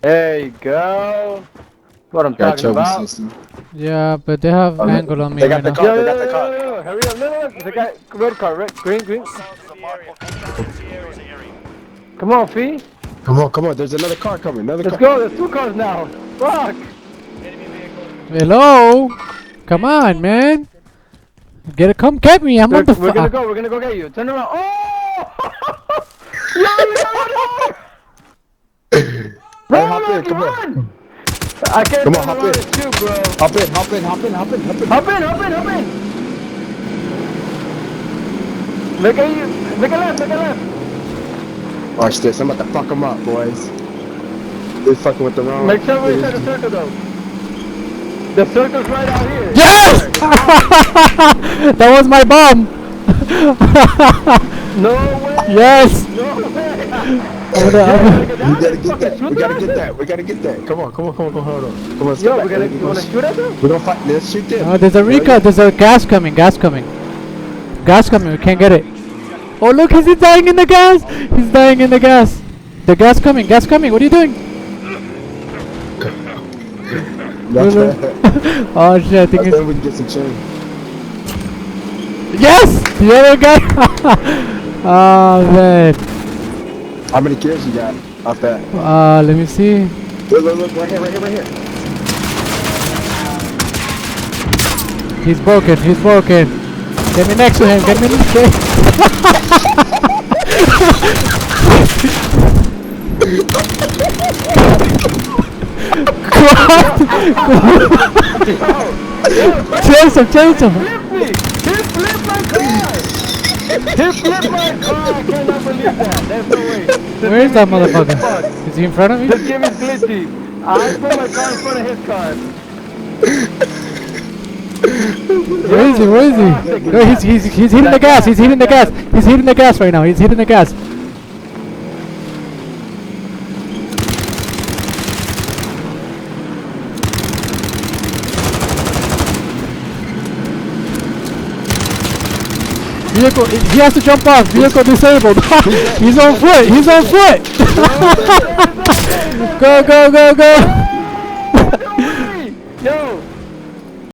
There you go. What I'm talking about. System. Yeah, but they have angle on me They right got the now. car. They got the car. Yo, hurry up, look. They got red car, red, green. Come on, Fee. Come on. There's another car coming. Let's go. There's 2 cars now. Fuck. Hello? Come on, man. Come get me. I'm on the We're gonna go get you. Turn around. Oh! Yo! Hey, hop in, come on. I can't Come on, turn hop around in. and shoot, bro. Hop in. Hop in. Make a left. Watch this. I'm about to fuck them up, boys. They're fucking with the wrong. Make sure we hit the circle, though. The circle's right out here. Yes! That was my bomb. No way. Yes. No way. We gotta get that. Come on, hold on. Come on, let's Yo, go you back. wanna shoot at them? We're gonna fight. Let's shoot them. Oh, there's a recon. There's a gas coming. We can't get it. Oh, look, is he dying in the gas? He's dying in the gas. The gas coming. What are you doing? Oh shit, I think Then we can get some change. Yes! The other guy. Oh man. How many kills you got off that? Let me see. Look, right here. He's broken. Get me next to him. Chase him. He flipped my car. I cannot believe that. There's no way. Where is that motherfucker? Is he in front of me? This game is glitchy. I put my car in front of his car. Where is he? No, he's hitting the gas. He's hitting the gas right now. Vehicle, he has to jump off. Vehicle disabled. He's on foot. Go.